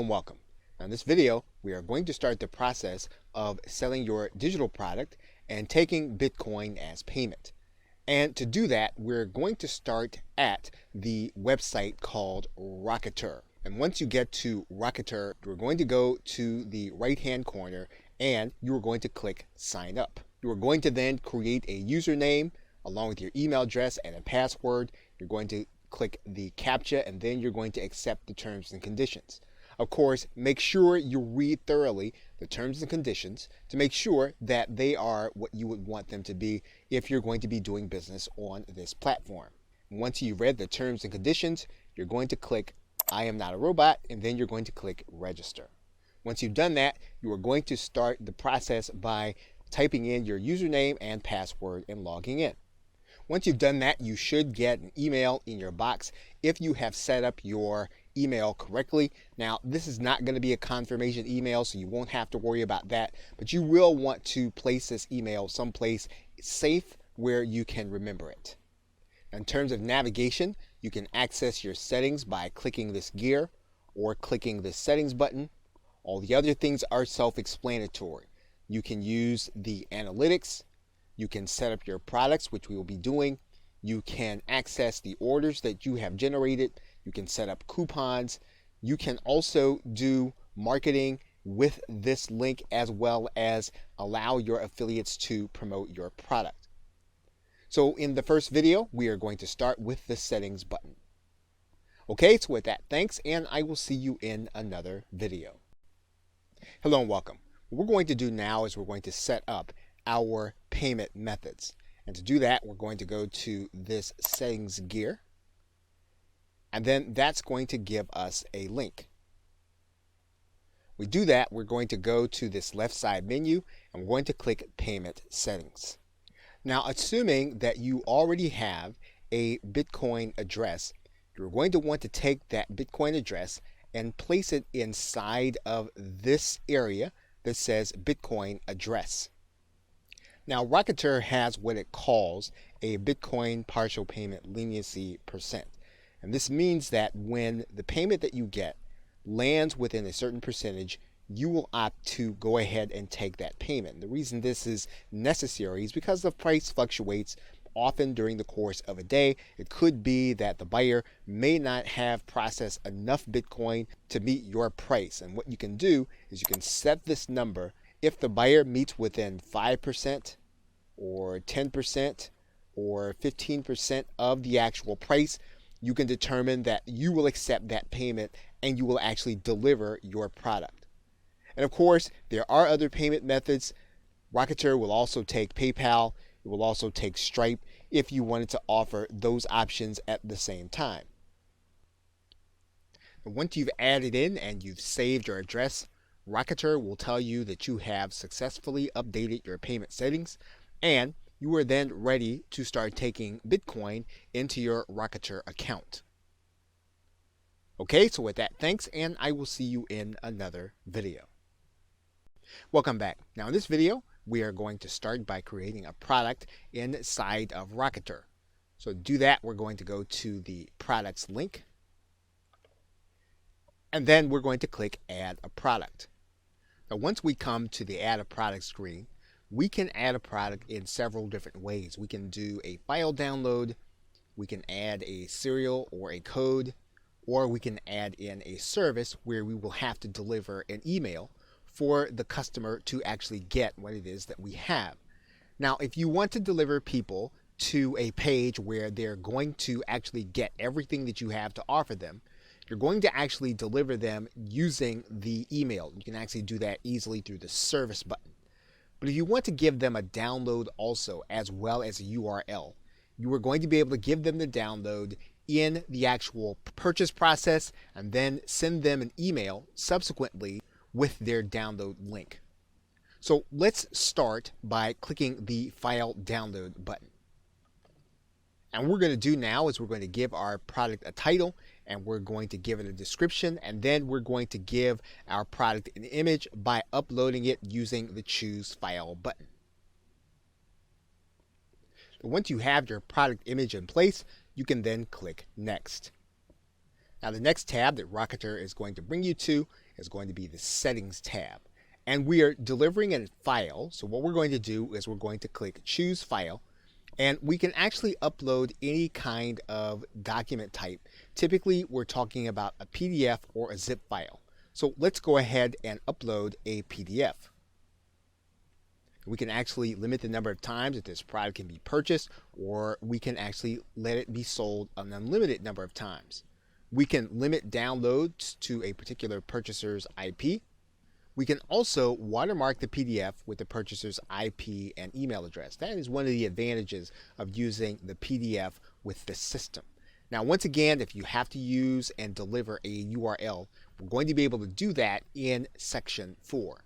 Hello and welcome. Now in this video, we are going to start the process of selling your digital product and taking Bitcoin as payment. And to do that, we're going to start at the website called Rocketer. And once you get to Rocketer, we're going to go to the right-hand corner and you are going to click Sign Up. You are going to then create a username along with your email address and a password. You're going to click the CAPTCHA and then you're going to accept the terms and conditions. Of course, make sure you read thoroughly the terms and conditions to make sure that they are what you would want them to be if you're going to be doing business on this platform. Once you've read the terms and conditions, you're going to click I am not a robot and then you're going to click register. Once you've done that, you are going to start the process by typing in your username and password and logging in. Once you've done that, you should get an email in your box if you have set up your email correctly. Now, this is not going to be a confirmation email, so you won't have to worry about that, but you will want to place this email someplace safe where you can remember it. In terms of navigation, you can access your settings by clicking this gear or clicking the settings button. All the other things are self-explanatory. You can use the analytics. You can set up your products, which we will be doing. You can access the orders that you have generated. You can set up coupons. You can also do marketing with this link as well as allow your affiliates to promote your product. So in the first video, we are going to start with the settings button. Okay, so with that, thanks, and I will see you in another video. Hello and welcome. What we're going to do now is we're going to set up our payment methods. And to do that, we're going to go to this settings gear. And then that's going to give us a link. We do that, we're going to go to this left side menu and we're going to click payment settings. Now, assuming that you already have a Bitcoin address, you're going to want to take that Bitcoin address and place it inside of this area that says Bitcoin address. Now, Rocketer has what it calls a Bitcoin partial payment leniency percent. And this means that when the payment that you get lands within a certain percentage, you will opt to go ahead and take that payment. The reason this is necessary is because the price fluctuates often during the course of a day. It could be that the buyer may not have processed enough Bitcoin to meet your price. And what you can do is you can set this number. If the buyer meets within 5% or 10% or 15% of the actual price, you can determine that you will accept that payment and you will actually deliver your product. And of course, there are other payment methods. Rocketer will also take PayPal. It will also take Stripe if you wanted to offer those options at the same time. And once you've added in and you've saved your address, Rocketer will tell you that you have successfully updated your payment settings and you are then ready to start taking Bitcoin into your Rocketer account. Okay, so with that, thanks, and I will see you in another video. Welcome back. Now in this video, we are going to start by creating a product inside of Rocketer. So to do that, we're going to go to the products link, and then we're going to click Add a Product. Now once we come to the Add a Product screen, we can add a product in several different ways. We can do a file download, we can add a serial or a code, or we can add in a service where we will have to deliver an email for the customer to actually get what it is that we have. Now, if you want to deliver people to a page where they're going to actually get everything that you have to offer them, you're going to actually deliver them using the email. You can actually do that easily through the service button. But if you want to give them a download also, as well as a URL, you are going to be able to give them the download in the actual purchase process and then send them an email subsequently with their download link. So let's start by clicking the file download button. And what we're going to do now is we're going to give our product a title and we're going to give it a description, and then we're going to give our product an image by uploading it using the Choose File button. Once you have your product image in place, you can then click Next. Now the next tab that Rocketer is going to bring you to is going to be the Settings tab. And we are delivering a file. So what we're going to do is we're going to click Choose File. And we can actually upload any kind of document type. Typically, we're talking about a PDF or a zip file. So let's go ahead and upload a PDF. We can actually limit the number of times that this product can be purchased, or we can actually let it be sold an unlimited number of times. We can limit downloads to a particular purchaser's IP. We can also watermark the PDF with the purchaser's IP and email address. That is one of the advantages of using the PDF with the system. Now, once again, if you have to use and deliver a URL, we're going to be able to do that in section 4.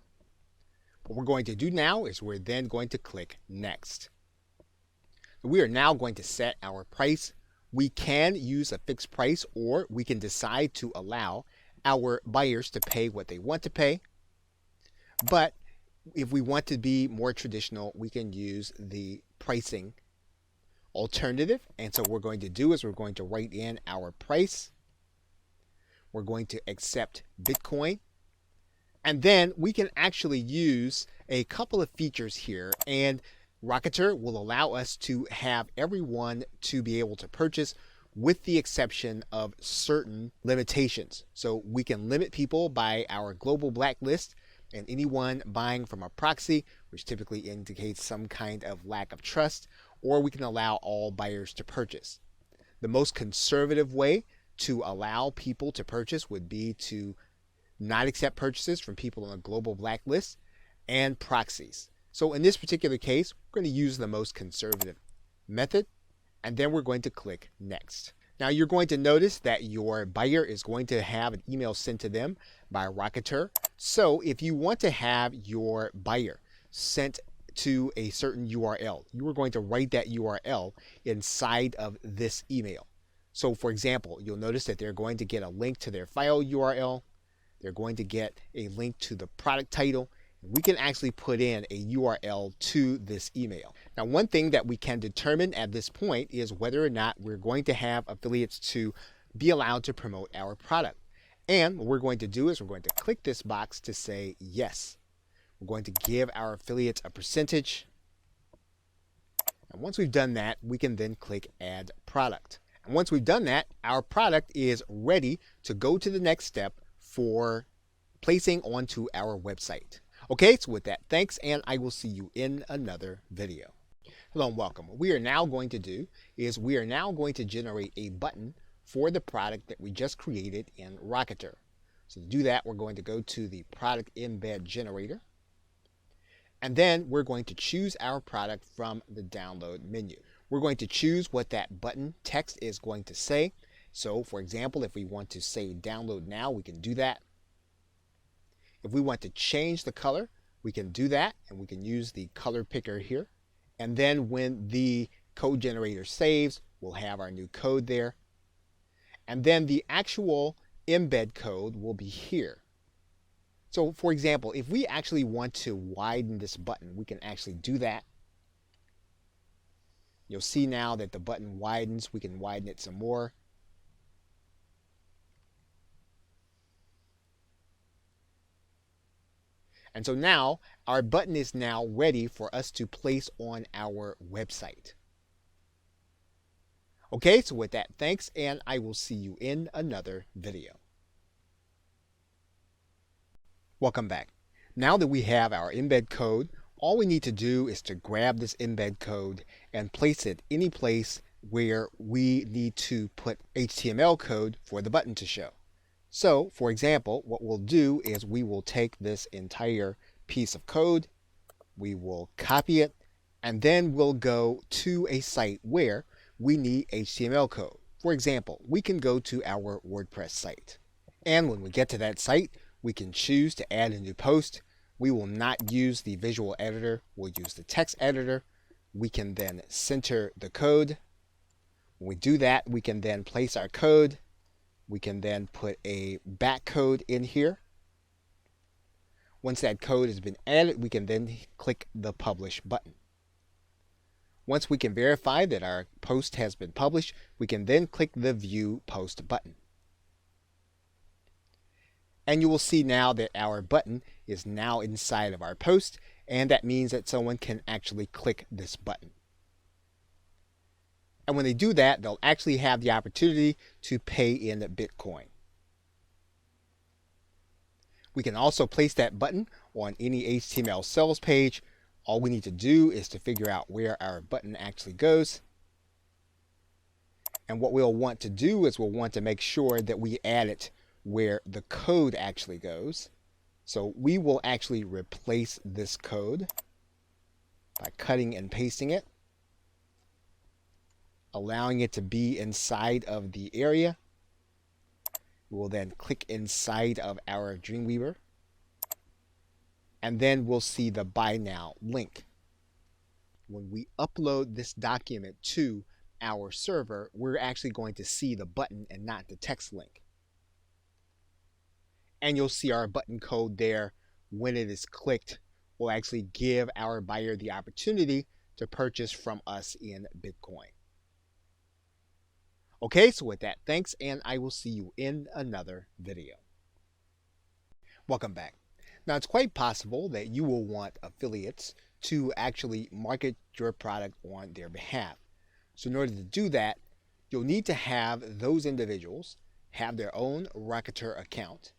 What we're going to do now is we're then going to click Next. We are now going to set our price. We can use a fixed price, or we can decide to allow our buyers to pay what they want to pay. But if we want to be more traditional, we can use the pricing alternative. And so what we're going to do is we're going to write in our price. We're going to accept Bitcoin. And then we can actually use a couple of features here, and Rocketer will allow us to have everyone to be able to purchase with the exception of certain limitations. So we can limit people by our global blacklist, and anyone buying from a proxy, which typically indicates some kind of lack of trust, or we can allow all buyers to purchase. The most conservative way to allow people to purchase would be to not accept purchases from people on a global blacklist and proxies. So in this particular case, we're going to use the most conservative method, and then we're going to click Next. Now you're going to notice that your buyer is going to have an email sent to them by Rocketer. So if you want to have your buyer sent to a certain URL, you are going to write that URL inside of this email. So for example, you'll notice that they're going to get a link to their file URL. They're going to get a link to the product title. We can actually put in a URL to this email. Now, one thing that we can determine at this point is whether or not we're going to have affiliates to be allowed to promote our product. And what we're going to do is we're going to click this box to say yes. We're going to give our affiliates a percentage. And once we've done that, we can then click Add Product. And once we've done that, our product is ready to go to the next step for placing onto our website. Okay, so with that, thanks, and I will see you in another video. Hello and welcome. What we are now going to do is we are now going to generate a button for the product that we just created in Rocketer. So to do that, we're going to go to the product embed generator, and then we're going to choose our product from the download menu. We're going to choose what that button text is going to say. So for example, if we want to say download now, we can do that. If we want to change the color, we can do that, and we can use the color picker here. And then when the code generator saves, we'll have our new code there. And then the actual embed code will be here. So for example, if we actually want to widen this button, we can actually do that. You'll see now that the button widens. We can widen it some more. And so now our button is now ready for us to place on our website. Okay, so with that, thanks, and I will see you in another video. Welcome back. Now that we have our embed code, all we need to do is to grab this embed code and place it any place where we need to put HTML code for the button to show. So, for example, what we'll do is we will take this entire piece of code, we will copy it, and then we'll go to a site where we need HTML code. For example, we can go to our WordPress site. And when we get to that site, we can choose to add a new post. We will not use the visual editor, we'll use the text editor. We can then center the code. When we do that, we can then place our code. We can then put a back code in here. Once that code has been added, we can then click the Publish button. Once we can verify that our post has been published, we can then click the View Post button. And you will see now that our button is now inside of our post, and that means that someone can actually click this button. And when they do that, they'll actually have the opportunity to pay in Bitcoin. We can also place that button on any HTML sales page. All we need to do is to figure out where our button actually goes. And what we'll want to do is we'll want to make sure that we add it where the code actually goes. So we will actually replace this code by cutting and pasting it, allowing it to be inside of the area. We will then click inside of our Dreamweaver, and then we'll see the Buy Now link. When we upload this document to our server, we're actually going to see the button and not the text link. And you'll see our button code there. When it is clicked, will actually give our buyer the opportunity to purchase from us in Bitcoin. Okay, so with that, thanks, and I will see you in another video. Welcome back. Now, it's quite possible that you will want affiliates to actually market your product on their behalf. So in order to do that, you'll need to have those individuals have their own Rocketer account,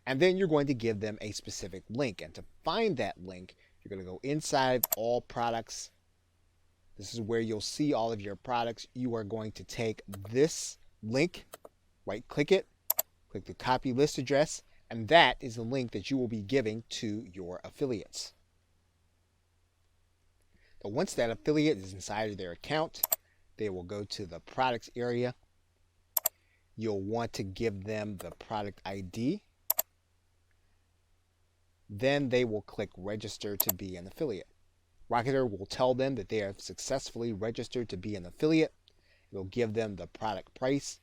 and then you're going to give them a specific link. And to find that link, you're going to go inside All Products. This is where you'll see all of your products. You are going to take this link, right-click it, click the copy list address, and that is the link that you will be giving to your affiliates. So once that affiliate is inside of their account, they will go to the products area. You'll want to give them the product ID. Then they will click register to be an affiliate. Rocketer will tell them that they have successfully registered to be an affiliate. It will give them the product price,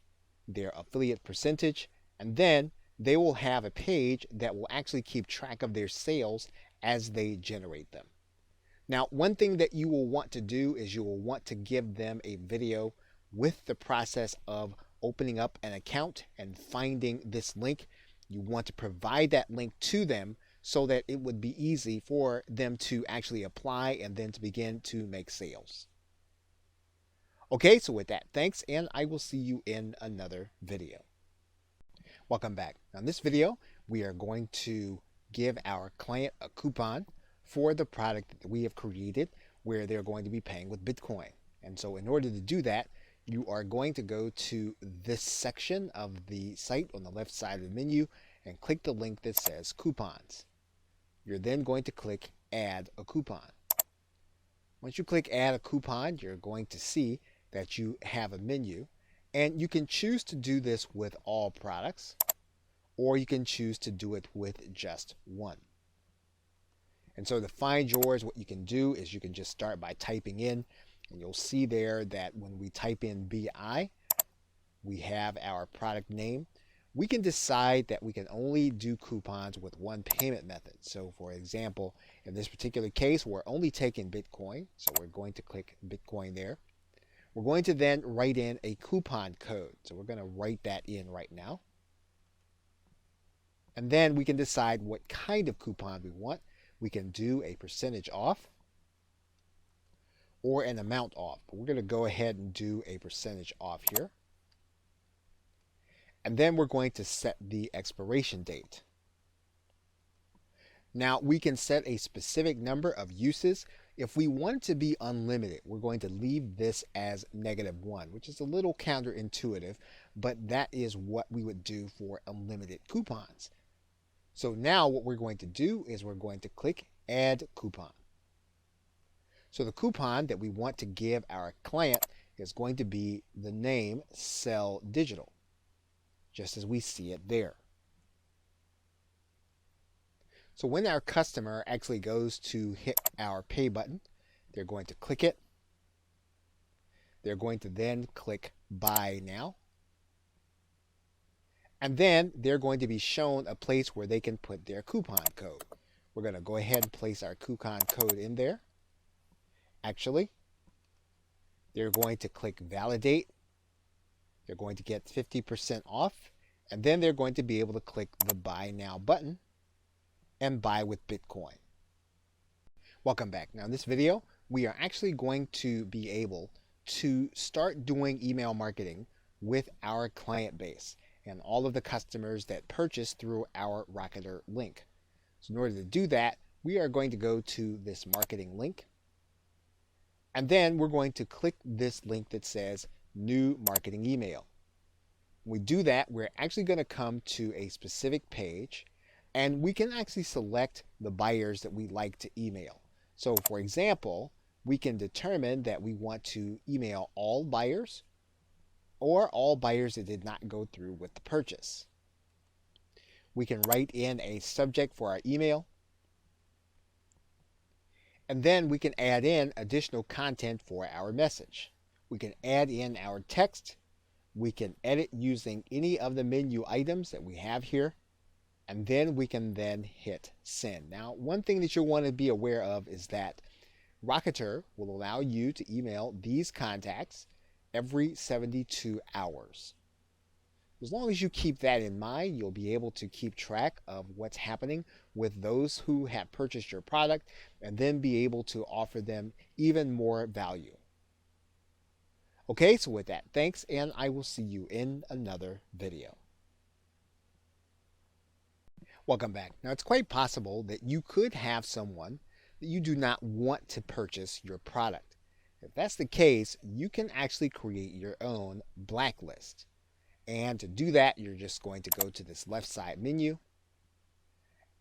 their affiliate percentage, and then they will have a page that will actually keep track of their sales as they generate them. Now, one thing that you will want to do is you will want to give them a video with the process of opening up an account and finding this link. You want to provide that link to them so that it would be easy for them to actually apply and then to begin to make sales. Okay, so with that, thanks, and I will see you in another video. Welcome back. Now in this video, we are going to give our client a coupon for the product that we have created where they're going to be paying with Bitcoin. And so in order to do that, you are going to go to this section of the site on the left side of the menu and click the link that says coupons. You're then going to click add a coupon. Once you click add a coupon, you're going to see that you have a menu, and you can choose to do this with all products, or you can choose to do it with just one. And so to find yours, what you can do is you can just start by typing in, and you'll see there that when we type in BI, we have our product name. We can decide that we can only do coupons with one payment method. So for example, in this particular case, we're only taking Bitcoin. So we're going to click Bitcoin there. We're going to then write in a coupon code. So we're going to write that in right now. And then we can decide what kind of coupon we want. We can do a percentage off or an amount off. But we're going to go ahead and do a percentage off here. And then we're going to set the expiration date. Now we can set a specific number of uses. If we want it to be unlimited, we're going to leave this as -1, which is a little counterintuitive, but that is what we would do for unlimited coupons. So now what we're going to do is we're going to click add coupon. So the coupon that we want to give our client is going to be the name Sell Digital, just as we see it there. So when our customer actually goes to hit our pay button, they're going to click it. They're going to then click Buy Now. And then they're going to be shown a place where they can put their coupon code. We're going to go ahead and place our coupon code in there. Actually, they're going to click Validate. They're going to get 50% off, And then they're going to be able to click the Buy Now button and buy with Bitcoin. Welcome back. Now in this video, we are actually going to be able to start doing email marketing with our client base and all of the customers that purchase through our Rocketer link. So in order to do that, we are going to go to this marketing link, and then we're going to click this link that says New Marketing Email. When we do that, we're actually going to come to a specific page, and we can actually select the buyers that we like to email. So for example, we can determine that we want to email all buyers or all buyers that did not go through with the purchase. We can write in a subject for our email, and then we can add in additional content for our message. We can add in our text. We can edit using any of the menu items that we have here, and then we can then hit send. Now, one thing that you'll want to be aware of is that Rocketer will allow you to email these contacts every 72 hours. As long as you keep that in mind, you'll be able to keep track of what's happening with those who have purchased your product and then be able to offer them even more value. Okay, so with that, thanks, and I will see you in another video. Welcome back. Now, it's quite possible that you could have someone that you do not want to purchase your product. If that's the case, you can actually create your own blacklist. And to do that, you're just going to go to this left side menu.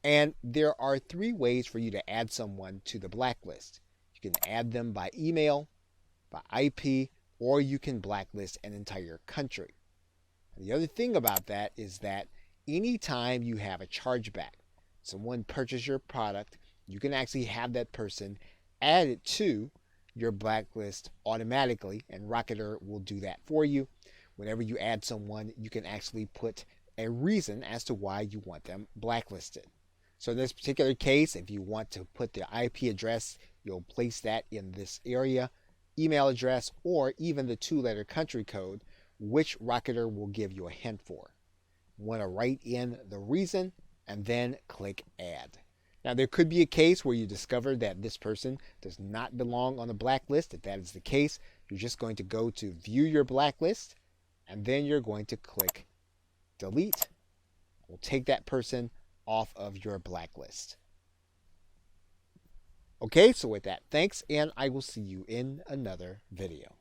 And there are 3 ways for you to add someone to the blacklist. You can add them by email, by IP, or you can blacklist an entire country. And the other thing about that is that anytime you have a chargeback, someone purchased your product, you can actually have that person added to your blacklist automatically, and Rocketer will do that for you. Whenever you add someone, you can actually put a reason as to why you want them blacklisted. So in this particular case, if you want to put their IP address, you'll place that in this area, email address, or even the 2-letter country code, which Rocketer will give you a hint for. You want to write in the reason and then click add. Now, there could be a case where you discover that this person does not belong on the blacklist. If that is the case, you're just going to go to view your blacklist, and then you're going to click delete. We'll take that person off of your blacklist. Okay, so with that, thanks, and I will see you in another video.